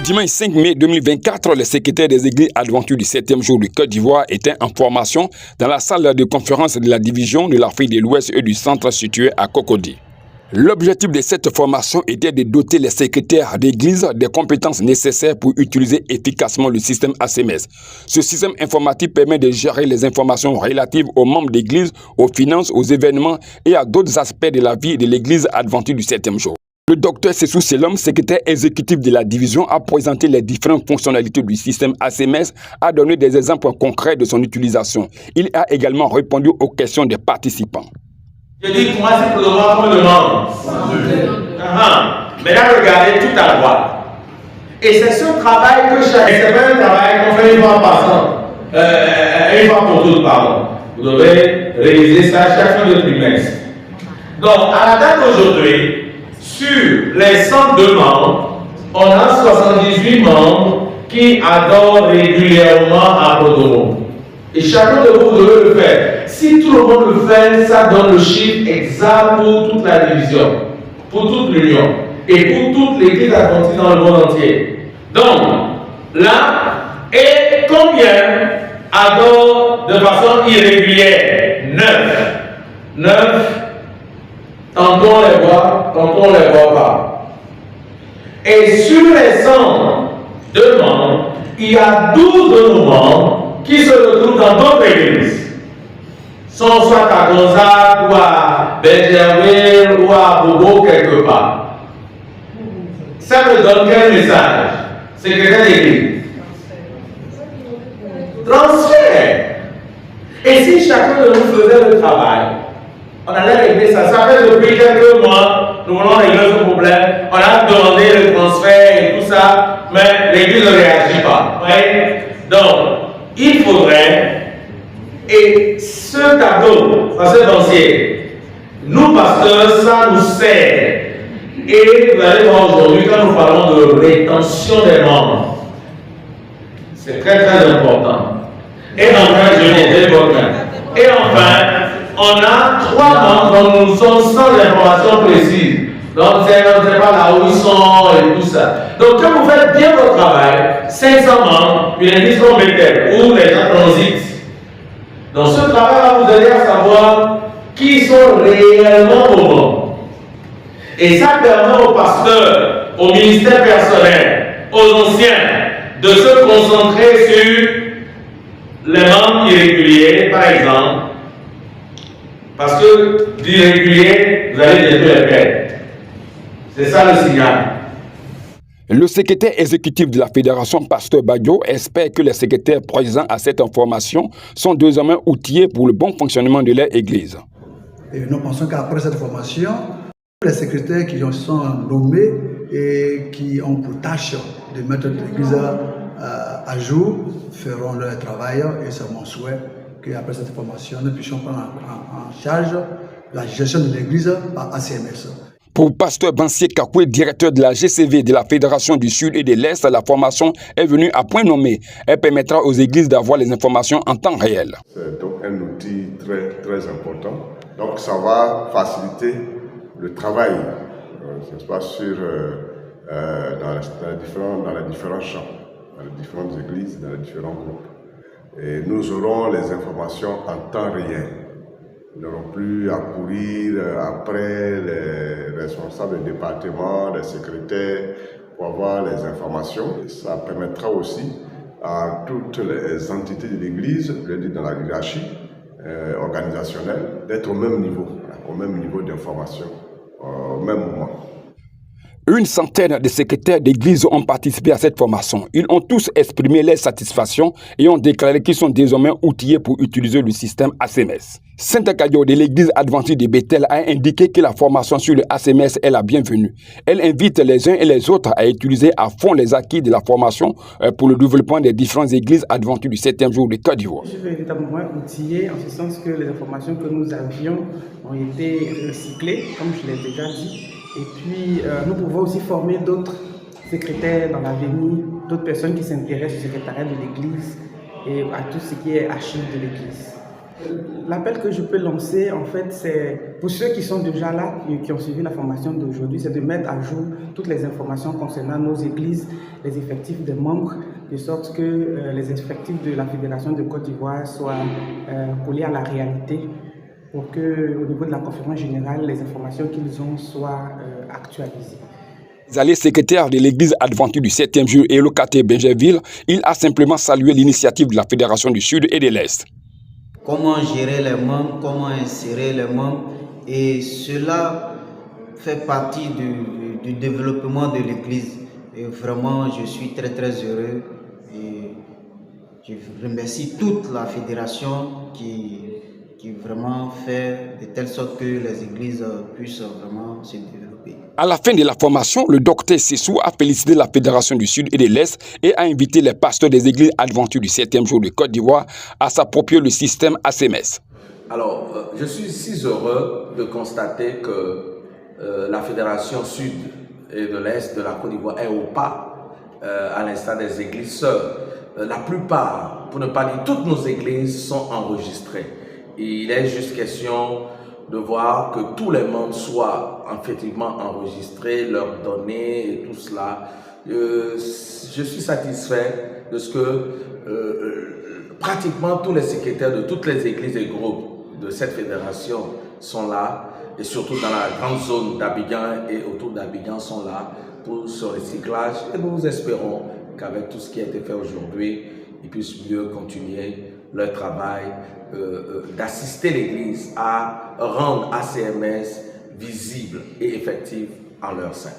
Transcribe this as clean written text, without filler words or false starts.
dimanche 5 mai 2024, le secrétaire des églises adventives du 7e jour du Côte d'Ivoire était en formation dans la salle de conférence de la division de l'Afrique de l'Ouest et du centre situé à Cocody. L'objectif de cette formation était de doter les secrétaires d'église des compétences nécessaires pour utiliser efficacement le système ACMS. Ce système informatique permet de gérer les informations relatives aux membres d'église, aux finances, aux événements et à d'autres aspects de la vie de l'église adventiste du 7e jour. Le docteur Sessou Selom, secrétaire exécutif de la division, a présenté les différentes fonctionnalités du système ACMS, a donné des exemples concrets de son utilisation. Il a également répondu aux questions des participants. Je dis, moi, c'est pour le voir qu'on me demande. Maintenant, regardez tout à droite. Et c'est ce travail que chaque... C'est pas un travail qu'on fait une fois par an. Une fois pour toutes, pardon. Vous devez réaliser ça chaque fin de trimestre. Donc, à la date d'aujourd'hui, sur les 102 membres, on a 78 membres qui adorent régulièrement à Podomo. Et chacun de vous devez le faire. Si tout le monde le fait, ça donne le chiffre exact pour toute la division, pour toute l'union et pour toute l'église adventiste dans le monde entier. Donc, là, et combien adorent de façon irrégulière? 9. Tantôt on les voit, tantôt on ne les voit pas. Et sur les 102 membres, il y a 12 de nos membres qui se retrouvent dans d'autres églises. Sont soit à Gonzague ou à Benjerville ou à Bobo quelque part. Ça me donne quel message? Secrétaire d'église. Transfert. Et si chacun de nous faisait le travail, on allait régler ça. Ça fait depuis quelques mois, nous voulons régler ce problème. On a demandé le transfert et tout ça, mais l'église ne réagit pas. Ouais? Donc, il faudrait, et ce tableau, ce dossier, nous pasteurs, ça nous sert. Et vous allez voir aujourd'hui, quand nous parlons de rétention des membres, c'est très important. Et enfin, je vais votre main. Et enfin, on a 3 membres dont nous sommes sans information précise. Donc, c'est pas là où ils sont et tout ça. Donc, quand vous faites bien votre travail, 500 membres, une église comme Bethel, où les gens transitent. Donc, ce travail va vous aider à savoir qui sont réellement vos membres. Et ça permet aux pasteurs, aux ministères personnels, aux anciens, de se concentrer sur les membres irréguliers, par exemple. Parce que d'irrégulier, vous allez bientôt les perdre. C'est ça le signal. Le secrétaire exécutif de la Fédération, Pasteur Badio, espère que les secrétaires présents à cette formation sont désormais outillés pour le bon fonctionnement de leur église. Et nous pensons qu'après cette formation, les secrétaires qui sont nommés et qui ont pour tâche de mettre l'église à jour feront leur travail et c'est mon souhait qu'après cette formation, nous puissions prendre en charge la gestion de l'église par ACMS. Pour Pasteur Bansier Kakoué, directeur de la GCV de la Fédération du Sud et de l'Est, la formation est venue à point nommé. Elle permettra aux églises d'avoir les informations en temps réel. C'est donc un outil très important. Donc ça va faciliter le travail, n'est-ce pas, dans les différents champs, dans les différentes églises, dans les différents groupes. Et nous aurons les informations en temps réel. Nous n'aurons plus à courir après les responsables des départements, les secrétaires pour avoir les informations. Et ça permettra aussi à toutes les entités de l'Église, je veux dire dans la hiérarchie organisationnelle, d'être au même niveau d'information, au même moment. Une centaine de secrétaires d'église ont participé à cette formation. Ils ont tous exprimé leur satisfaction et ont déclaré qu'ils sont désormais outillés pour utiliser le système ACMS. Sainte Kadio de l'église adventiste de Bethel a indiqué que la formation sur le ACMS est la bienvenue. Elle invite les uns et les autres à utiliser à fond les acquis de la formation pour le développement des différentes églises adventistes du 7e jour de Côte d'Ivoire. Je suis véritablement outillé en ce sens que les informations que nous avions ont été recyclées, comme je l'ai déjà dit. Et puis, nous pouvons aussi former d'autres secrétaires dans l'avenir, d'autres personnes qui s'intéressent au secrétariat de l'Église et à tout ce qui est archives de l'Église. L'appel que je peux lancer, en fait, c'est pour ceux qui sont déjà là, qui ont suivi la formation d'aujourd'hui, c'est de mettre à jour toutes les informations concernant nos églises, les effectifs des membres, de sorte que les effectifs de la Fédération de Côte d'Ivoire soient collés à la réalité, pour que, au niveau de la conférence générale, les informations qu'ils ont soient actualisées. Zalé, secrétaire de l'église adventiste du 7e jour et locataire Benjerville, il a simplement salué l'initiative de la Fédération du Sud et de l'Est. Comment gérer les membres, comment insérer les membres, et cela fait partie du développement de l'église. Et vraiment, je suis très heureux et je remercie toute la fédération qui vraiment fait de telle sorte que les églises puissent vraiment se développer. À la fin de la formation, le docteur Sissou a félicité la Fédération du Sud et de l'Est et a invité les pasteurs des églises adventistes du 7e jour de Côte d'Ivoire à s'approprier le système ACMS. Alors, je suis si heureux de constater que la Fédération Sud et de l'Est de la Côte d'Ivoire est au pas, à l'instar des églises sœurs. La plupart, pour ne pas dire toutes nos églises, sont enregistrées. Il est juste question de voir que tous les membres soient effectivement enregistrés, leurs données et tout cela. Je suis satisfait de ce que pratiquement tous les secrétaires de toutes les églises et groupes de cette fédération sont là, et surtout dans la grande zone d'Abidjan et autour d'Abidjan sont là pour ce recyclage. Et nous espérons qu'avec tout ce qui a été fait aujourd'hui, ils puissent mieux continuer leur travail d'assister l'Église à rendre ACMS visible et effective en leur sein.